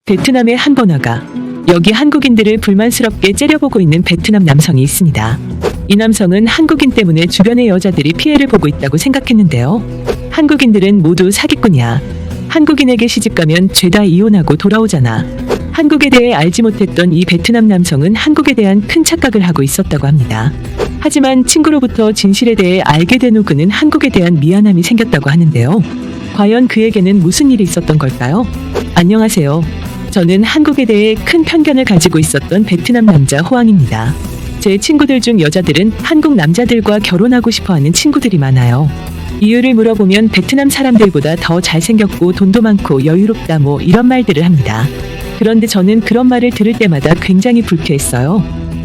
베트남의 한 번화가. 여기 한국인들을 불만스럽게 째려보고 있는 베트남 남성이 있습니다. 이 남성은 한국인 때문에 주변의 여자들이 피해를 보고 있다고 생각했는데요. 한국인들은 모두 사기꾼이야. 한국인에게 시집가면 죄다 이혼하고 돌아오잖아. 한국에 대해 알지 못했던 이 베트남 남성은 한국에 대한 큰 착각을 하고 있었다고 합니다. 하지만 친구로부터 진실에 대해 알게 된 후 그는 한국에 대한 미안함이 생겼다고 하는데요. 과연 그에게는 무슨 일이 있었던 걸까요? 안녕하세요. 저는 한국에 대해 큰 편견을 가지고 있었던 베트남 남자 호황입니다. 제 친구들 중 여자들은 한국 남자들과 결혼하고 싶어하는 친구들이 많아요. 이유를 물어보면 베트남 사람들보다 더 잘생겼고 돈도 많고 여유롭다 뭐 이런 말들을 합니다. 그런데 저는 그런 말을 들을 때마다 굉장히 불쾌했어요.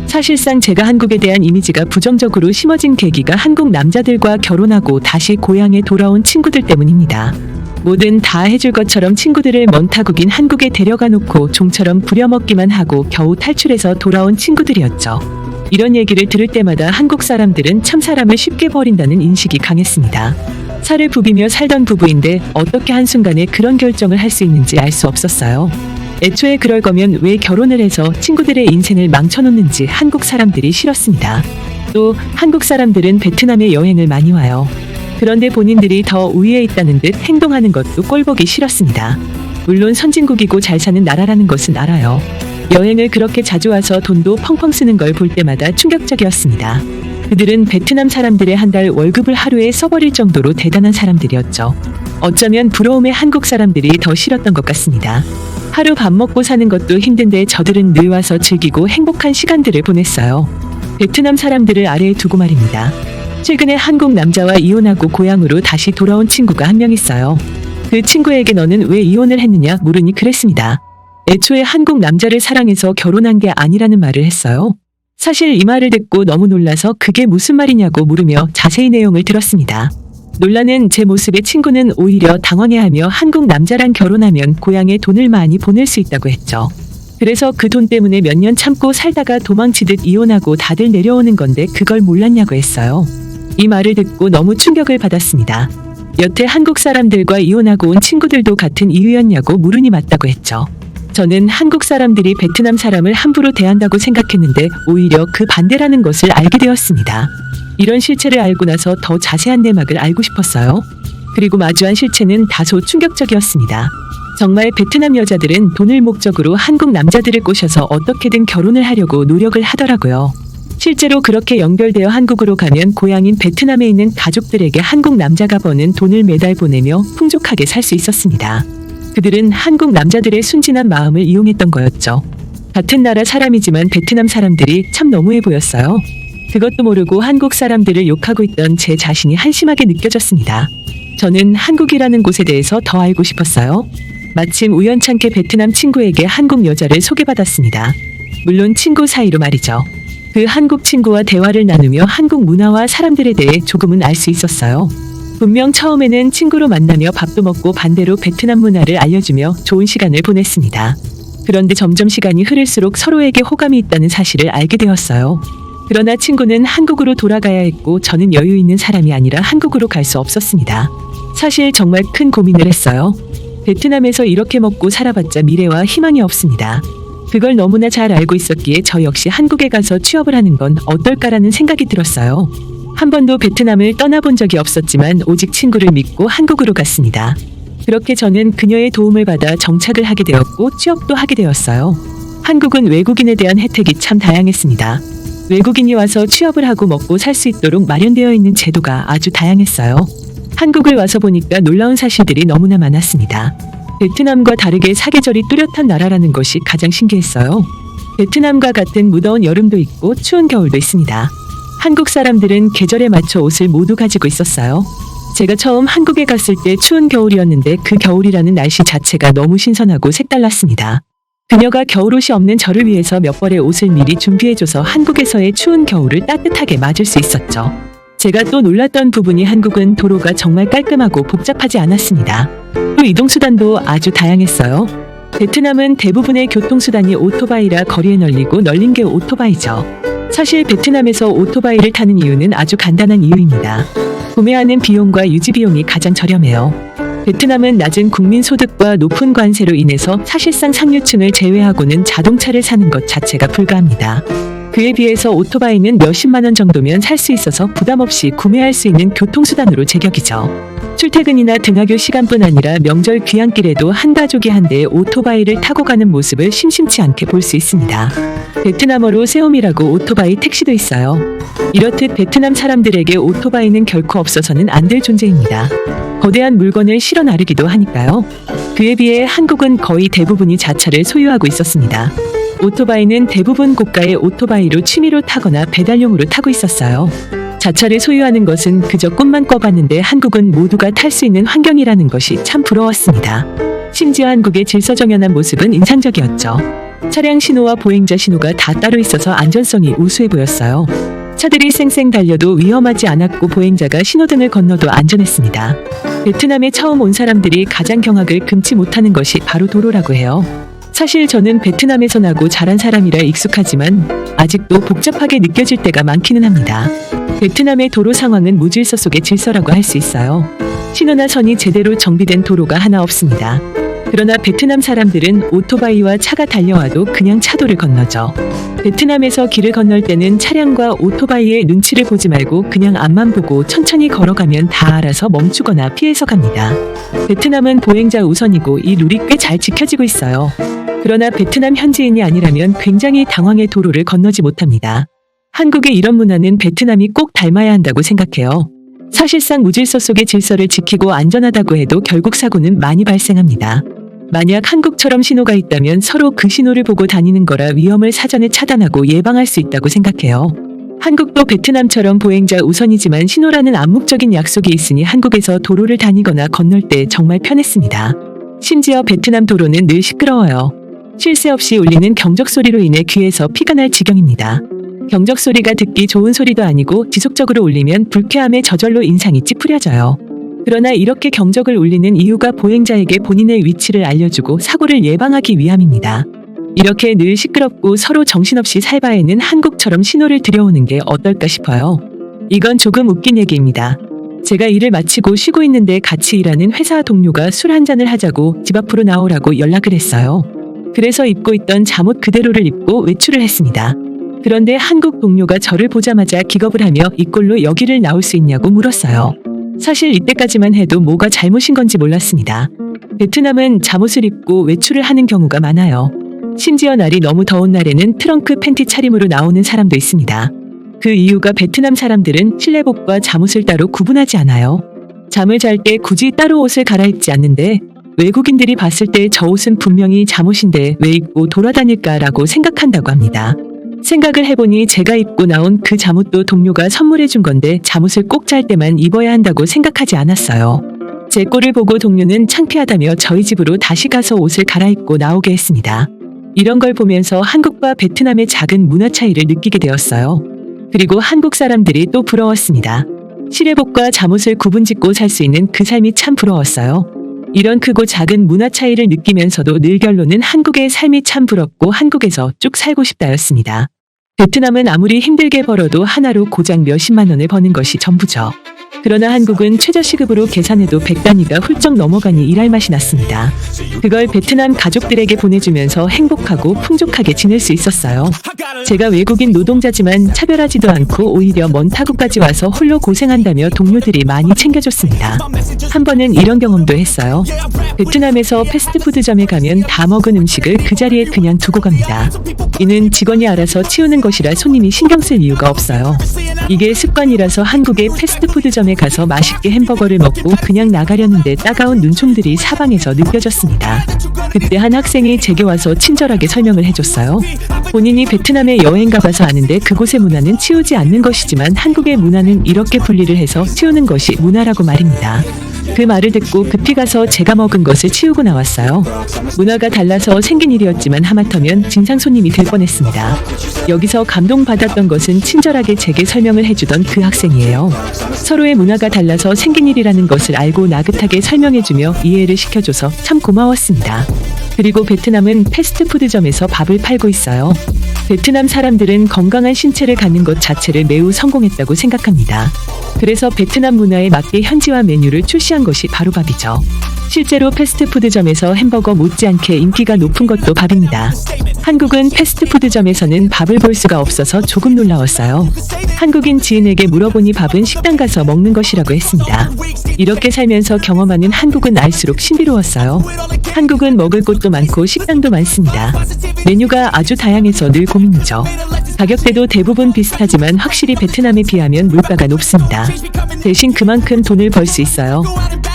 사실상 제가 한국에 대한 이미지가 부정적으로 심어진 계기가 한국 남자들과 결혼하고 다시 고향에 돌아온 친구들 때문입니다. 뭐든 다 해줄 것처럼 친구들을 먼 타국인 한국에 데려가 놓고 종처럼 부려먹기만 하고 겨우 탈출해서 돌아온 친구들이었죠. 이런 얘기를 들을 때마다 한국 사람들은 참 사람을 쉽게 버린다는 인식이 강했습니다. 살을 부비며 살던 부부인데 어떻게 한순간에 그런 결정을 할 수 있는지 알 수 없었어요. 애초에 그럴 거면 왜 결혼을 해서 친구들의 인생을 망쳐놓는지 한국 사람들이 싫었습니다. 또 한국 사람들은 베트남에 여행을 많이 와요. 그런데 본인들이 더 우위에 있다는 듯 행동하는 것도 꼴보기 싫었습니다. 물론 선진국이고 잘 사는 나라라는 것은 알아요. 여행을 그렇게 자주 와서 돈도 펑펑 쓰는 걸 볼 때마다 충격적이었습니다. 그들은 베트남 사람들의 한 달 월급을 하루에 써버릴 정도로 대단한 사람들이었죠. 어쩌면 부러움에 한국 사람들이 더 싫었던 것 같습니다. 하루 밥 먹고 사는 것도 힘든데 저들은 늘 와서 즐기고 행복한 시간들을 보냈어요. 베트남 사람들을 아래에 두고 말입니다. 최근에 한국 남자와 이혼하고 고향으로 다시 돌아온 친구가 한 명 있어요. 그 친구에게 너는 왜 이혼을 했느냐 물으니 그랬습니다. 애초에 한국 남자를 사랑해서 결혼한 게 아니라는 말을 했어요. 사실 이 말을 듣고 너무 놀라서 그게 무슨 말이냐고 물으며 자세히 내용을 들었습니다. 놀라는 제 모습에 친구는 오히려 당황해하며 한국 남자랑 결혼하면 고향에 돈을 많이 보낼 수 있다고 했죠. 그래서 그 돈 때문에 몇 년 참고 살다가 도망치듯 이혼하고 다들 내려오는 건데 그걸 몰랐냐고 했어요. 이 말을 듣고 너무 충격을 받았습니다. 여태 한국 사람들과 이혼하고 온 친구들도 같은 이유였냐고 물으니 맞다고 했죠. 저는 한국 사람들이 베트남 사람을 함부로 대한다고 생각했는데 오히려 그 반대라는 것을 알게 되었습니다. 이런 실체를 알고 나서 더 자세한 내막을 알고 싶었어요. 그리고 마주한 실체는 다소 충격적이었습니다. 정말 베트남 여자들은 돈을 목적으로 한국 남자들을 꼬셔서 어떻게든 결혼을 하려고 노력을 하더라고요. 실제로 그렇게 연결되어 한국으로 가면 고향인 베트남에 있는 가족들에게 한국 남자가 버는 돈을 매달 보내며 풍족하게 살 수 있었습니다. 그들은 한국 남자들의 순진한 마음을 이용했던 거였죠. 같은 나라 사람이지만 베트남 사람들이 참 너무해 보였어요. 그것도 모르고 한국 사람들을 욕하고 있던 제 자신이 한심하게 느껴졌습니다. 저는 한국이라는 곳에 대해서 더 알고 싶었어요. 마침 우연찮게 베트남 친구에게 한국 여자를 소개받았습니다. 물론 친구 사이로 말이죠. 그 한국 친구와 대화를 나누며 한국 문화와 사람들에 대해 조금은 알 수 있었어요. 분명 처음에는 친구로 만나며 밥도 먹고 반대로 베트남 문화를 알려주며 좋은 시간을 보냈습니다. 그런데 점점 시간이 흐를수록 서로에게 호감이 있다는 사실을 알게 되었어요. 그러나 친구는 한국으로 돌아가야 했고 저는 여유 있는 사람이 아니라 한국으로 갈 수 없었습니다. 사실 정말 큰 고민을 했어요. 베트남에서 이렇게 먹고 살아봤자 미래와 희망이 없습니다. 그걸 너무나 잘 알고 있었기에 저 역시 한국에 가서 취업을 하는 건 어떨까라는 생각이 들었어요. 한 번도 베트남을 떠나본 적이 없었지만 오직 친구를 믿고 한국으로 갔습니다. 그렇게 저는 그녀의 도움을 받아 정착을 하게 되었고 취업도 하게 되었어요. 한국은 외국인에 대한 혜택이 참 다양했습니다. 외국인이 와서 취업을 하고 먹고 살 수 있도록 마련되어 있는 제도가 아주 다양했어요. 한국을 와서 보니까 놀라운 사실들이 너무나 많았습니다. 베트남과 다르게 사계절이 뚜렷한 나라라는 것이 가장 신기했어요. 베트남과 같은 무더운 여름도 있고 추운 겨울도 있습니다. 한국 사람들은 계절에 맞춰 옷을 모두 가지고 있었어요. 제가 처음 한국에 갔을 때 추운 겨울이었는데 그 겨울이라는 날씨 자체가 너무 신선하고 색달랐습니다. 그녀가 겨울옷이 없는 저를 위해서 몇 벌의 옷을 미리 준비해줘서 한국에서의 추운 겨울을 따뜻하게 맞을 수 있었죠. 제가 또 놀랐던 부분이 한국은 도로가 정말 깔끔하고 복잡하지 않았습니다. 또 이동수단도 아주 다양했어요. 베트남은 대부분의 교통수단이 오토바이라 거리에 널리고 널린 게 오토바이죠. 사실 베트남에서 오토바이를 타는 이유는 아주 간단한 이유입니다. 구매하는 비용과 유지 비용이 가장 저렴해요. 베트남은 낮은 국민소득과 높은 관세로 인해서 사실상 상류층을 제외하고는 자동차를 사는 것 자체가 불가합니다. 그에 비해서 오토바이는 몇십만 원 정도면 살 수 있어서 부담 없이 구매할 수 있는 교통수단으로 제격이죠. 출퇴근이나 등하교 시간뿐 아니라 명절 귀향길에도 한 가족이 한 대의 오토바이를 타고 가는 모습을 심심치 않게 볼 수 있습니다. 베트남어로 세옴이라고 오토바이 택시도 있어요. 이렇듯 베트남 사람들에게 오토바이는 결코 없어서는 안 될 존재입니다. 거대한 물건을 실어 나르기도 하니까요. 그에 비해 한국은 거의 대부분이 자차를 소유하고 있었습니다. 오토바이는 대부분 고가의 오토바이로 취미로 타거나 배달용으로 타고 있었어요. 자차를 소유하는 것은 그저 꿈만 꿔봤는데 한국은 모두가 탈 수 있는 환경이라는 것이 참 부러웠습니다. 심지어 한국의 질서정연한 모습은 인상적이었죠. 차량 신호와 보행자 신호가 다 따로 있어서 안전성이 우수해 보였어요. 차들이 쌩쌩 달려도 위험하지 않았고 보행자가 신호등을 건너도 안전했습니다. 베트남에 처음 온 사람들이 가장 경악을 금치 못하는 것이 바로 도로라고 해요. 사실 저는 베트남에서 나고 자란 사람이라 익숙하지만 아직도 복잡하게 느껴질 때가 많기는 합니다. 베트남의 도로 상황은 무질서 속의 질서라고 할 수 있어요. 신호나 선이 제대로 정비된 도로가 하나 없습니다. 그러나 베트남 사람들은 오토바이와 차가 달려와도 그냥 차도를 건너죠. 베트남에서 길을 건널 때는 차량과 오토바이의 눈치를 보지 말고 그냥 앞만 보고 천천히 걸어가면 다 알아서 멈추거나 피해서 갑니다. 베트남은 보행자 우선이고 이 룰이 꽤 잘 지켜지고 있어요. 그러나 베트남 현지인이 아니라면 굉장히 당황해 도로를 건너지 못합니다. 한국의 이런 문화는 베트남이 꼭 닮아야 한다고 생각해요. 사실상 무질서 속의 질서를 지키고 안전하다고 해도 결국 사고는 많이 발생합니다. 만약 한국처럼 신호가 있다면 서로 그 신호를 보고 다니는 거라 위험을 사전에 차단하고 예방할 수 있다고 생각해요. 한국도 베트남처럼 보행자 우선이지만 신호라는 암묵적인 약속이 있으니 한국에서 도로를 다니거나 건널 때 정말 편했습니다. 심지어 베트남 도로는 늘 시끄러워요. 쉴 새 없이 울리는 경적 소리로 인해 귀에서 피가 날 지경입니다. 경적 소리가 듣기 좋은 소리도 아니고 지속적으로 울리면 불쾌함에 저절로 인상이 찌푸려져요. 그러나 이렇게 경적을 울리는 이유가 보행자에게 본인의 위치를 알려주고 사고를 예방하기 위함입니다. 이렇게 늘 시끄럽고 서로 정신없이 살 바에는 한국처럼 신호를 들여오는 게 어떨까 싶어요. 이건 조금 웃긴 얘기입니다. 제가 일을 마치고 쉬고 있는데 같이 일하는 회사 동료가 술 한잔을 하자고 집 앞으로 나오라고 연락을 했어요. 그래서 입고 있던 잠옷 그대로를 입고 외출을 했습니다. 그런데 한국 동료가 저를 보자마자 기겁을 하며 이 꼴로 여기를 나올 수 있냐고 물었어요. 사실 이때까지만 해도 뭐가 잘못인 건지 몰랐습니다. 베트남은 잠옷을 입고 외출을 하는 경우가 많아요. 심지어 날이 너무 더운 날에는 트렁크 팬티 차림으로 나오는 사람도 있습니다. 그 이유가 베트남 사람들은 실내복과 잠옷을 따로 구분하지 않아요. 잠을 잘 때 굳이 따로 옷을 갈아입지 않는데 외국인들이 봤을 때 저 옷은 분명히 잠옷인데 왜 입고 돌아다닐까라고 생각한다고 합니다. 생각을 해보니 제가 입고 나온 그 잠옷도 동료가 선물해 준 건데 잠옷을 꼭 잘 때만 입어야 한다고 생각하지 않았어요. 제 꼴을 보고 동료는 창피하다며 저희 집으로 다시 가서 옷을 갈아입고 나오게 했습니다. 이런 걸 보면서 한국과 베트남의 작은 문화 차이를 느끼게 되었어요. 그리고 한국 사람들이 또 부러웠습니다. 실내복과 잠옷을 구분짓고 살 수 있는 그 삶이 참 부러웠어요. 이런 크고 작은 문화 차이를 느끼면서도 늘 결론은 한국의 삶이 참 부럽고 한국에서 쭉 살고 싶다였습니다. 베트남은 아무리 힘들게 벌어도 하나로 고작 몇십만 원을 버는 것이 전부죠. 그러나 한국은 최저시급으로 계산해도 100단위가 훌쩍 넘어가니 일할 맛이 났습니다. 그걸 베트남 가족들에게 보내주면서 행복하고 풍족하게 지낼 수 있었어요. 제가 외국인 노동자지만 차별하지도 않고 오히려 먼 타국까지 와서 홀로 고생한다며 동료들이 많이 챙겨줬습니다. 한 번은 이런 경험도 했어요. 베트남에서 패스트푸드점에 가면 다 먹은 음식을 그 자리에 그냥 두고 갑니다. 이는 직원이 알아서 치우는 것이라 손님이 신경 쓸 이유가 없어요. 이게 습관이라서 한국의 패스트푸드점에 가서 맛있게 햄버거를 먹고 그냥 나가려는데 따가운 눈총들이 사방에서 느껴졌습니다. 그때 한 학생이 제게 와서 친절하게 설명을 해줬어요. 본인이 베트남에 여행 가봐서 아는데 그곳의 문화는 치우지 않는 것이지만 한국의 문화는 이렇게 분리를 해서 치우는 것이 문화라고 말입니다. 그 말을 듣고 급히 가서 제가 먹은 것을 치우고 나왔어요. 문화가 달라서 생긴 일이었지만 하마터면 진상 손님이 될 뻔했습니다. 여기서 감동받았던 것은 친절하게 제게 설명을 해주던 그 학생이에요. 서로의 문화가 달라서 생긴 일이라는 것을 알고 나긋하게 설명해주며 이해를 시켜줘서 참 고마웠습니다. 그리고 베트남은 패스트푸드점에서 밥을 팔고 있어요. 베트남 사람들은 건강한 신체를 갖는 것 자체를 매우 성공했다고 생각합니다. 그래서 베트남 문화에 맞게 현지화 메뉴를 출시한 것이 바로 밥이죠. 실제로 패스트푸드점에서 햄버거 못지않게 인기가 높은 것도 밥입니다. 한국은 패스트푸드점에서는 밥을 볼 수가 없어서 조금 놀라웠어요. 한국인 지인에게 물어보니 밥은 식당 가서 먹는 것이라고 했습니다. 이렇게 살면서 경험하는 한국은 알수록 신비로웠어요. 한국은 먹을 곳도 많고 식당도 많습니다. 메뉴가 아주 다양해서 늘 고민이죠. 가격대도 대부분 비슷하지만 확실히 베트남에 비하면 물가가 높습니다. 대신 그만큼 돈을 벌 수 있어요.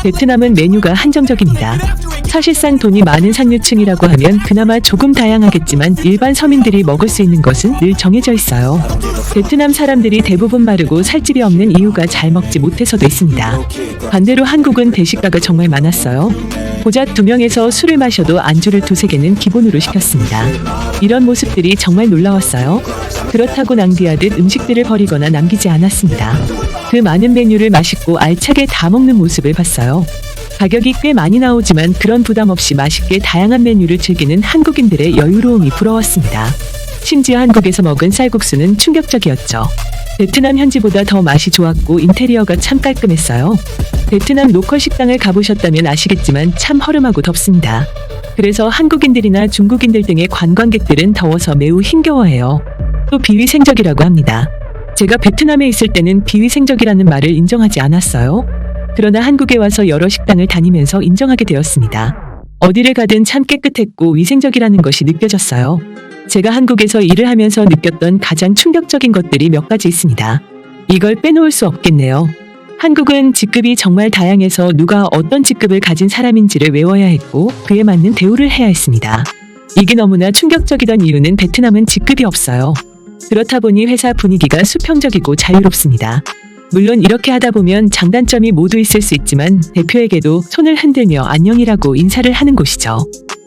베트남은 메뉴가 한정적입니다. 사실상 돈이 많은 상류층이라고 하면 그나마 조금 다양하겠지만 일반 서민들이 먹을 수 있는 것은 늘 정해져 있어요. 베트남 사람들이 대부분 마르고 살집이 없는 이유가 잘 먹지 못해서도 있습니다. 반대로 한국은 대식가가 정말 많았어요. 고작 2명에서 술을 마셔도 안주를 2-3개는 기본으로 시켰습니다. 이런 모습들이 정말 놀라웠어요. 그렇다고 낭비하듯 음식들을 버리거나 남기지 않았습니다. 그 많은 메뉴를 맛있고 알차게 다 먹는 모습을 봤어요. 가격이 꽤 많이 나오지만 그런 부담 없이 맛있게 다양한 메뉴를 즐기는 한국인들의 여유로움이 부러웠습니다. 심지어 한국에서 먹은 쌀국수는 충격적이었죠. 베트남 현지보다 더 맛이 좋았고 인테리어가 참 깔끔했어요. 베트남 로컬 식당을 가보셨다면 아시겠지만 참 허름하고 덥습니다. 그래서 한국인들이나 중국인들 등의 관광객들은 더워서 매우 힘겨워해요. 또 비위생적이라고 합니다. 제가 베트남에 있을 때는 비위생적이라는 말을 인정하지 않았어요. 그러나 한국에 와서 여러 식당을 다니면서 인정하게 되었습니다. 어디를 가든 참 깨끗했고 위생적이라는 것이 느껴졌어요. 제가 한국에서 일을 하면서 느꼈던 가장 충격적인 것들이 몇 가지 있습니다. 이걸 빼놓을 수 없겠네요. 한국은 직급이 정말 다양해서 누가 어떤 직급을 가진 사람인지를 외워야 했고 그에 맞는 대우를 해야 했습니다. 이게 너무나 충격적이던 이유는 베트남은 직급이 없어요. 그렇다 보니 회사 분위기가 수평적이고 자유롭습니다. 물론 이렇게 하다 보면 장단점이 모두 있을 수 있지만 대표에게도 손을 흔들며 안녕이라고 인사를 하는 곳이죠.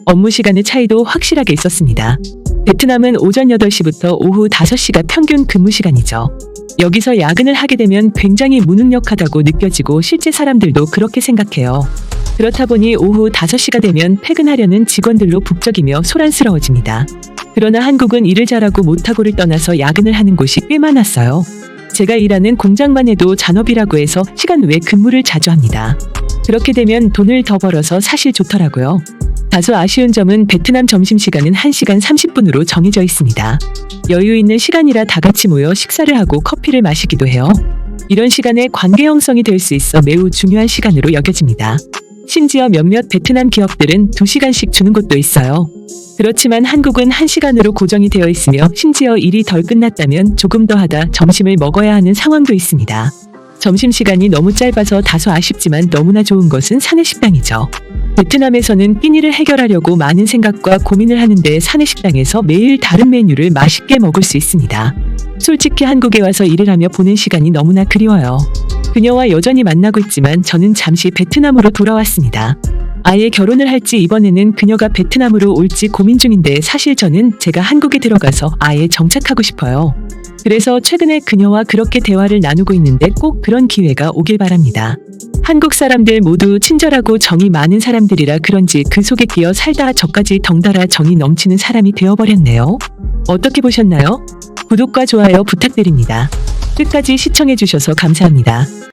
업무 시간의 차이도 확실하게 있었습니다. 베트남은 오전 8시부터 오후 5시가 평균 근무 시간이죠. 여기서 야근을 하게 되면 굉장히 무능력하다고 느껴지고 실제 사람들도 그렇게 생각해요. 그렇다 보니 오후 5시가 되면 퇴근하려는 직원들로 북적이며 소란스러워집니다. 그러나 한국은 일을 잘하고 못하고를 떠나서 야근을 하는 곳이 꽤 많았어요. 제가 일하는 공장만 해도 잔업이라고 해서 시간 외 근무를 자주 합니다. 그렇게 되면 돈을 더 벌어서 사실 좋더라고요. 다소 아쉬운 점은 베트남 점심시간은 1시간 30분으로 정해져 있습니다. 여유 있는 시간이라 다 같이 모여 식사를 하고 커피를 마시기도 해요. 이런 시간에 관계 형성이 될 수 있어 매우 중요한 시간으로 여겨집니다. 심지어 몇몇 베트남 기업들은 2시간씩 주는 곳도 있어요. 그렇지만 한국은 1시간으로 고정이 되어 있으며 심지어 일이 덜 끝났다면 조금 더 하다 점심을 먹어야 하는 상황도 있습니다. 점심시간이 너무 짧아서 다소 아쉽지만 너무나 좋은 것은 사내식당이죠. 베트남에서는 끼니를 해결하려고 많은 생각과 고민을 하는데 사내식당에서 매일 다른 메뉴를 맛있게 먹을 수 있습니다. 솔직히 한국에 와서 일을 하며 보낸 시간이 너무나 그리워요. 그녀와 여전히 만나고 있지만 저는 잠시 베트남으로 돌아왔습니다. 아예 결혼을 할지 이번에는 그녀가 베트남으로 올지 고민 중인데 사실 저는 제가 한국에 들어가서 아예 정착하고 싶어요. 그래서 최근에 그녀와 그렇게 대화를 나누고 있는데 꼭 그런 기회가 오길 바랍니다. 한국 사람들 모두 친절하고 정이 많은 사람들이라 그런지 그 속에 끼어 살다 저까지 덩달아 정이 넘치는 사람이 되어버렸네요. 어떻게 보셨나요? 구독과 좋아요 부탁드립니다. 끝까지 시청해주셔서 감사합니다.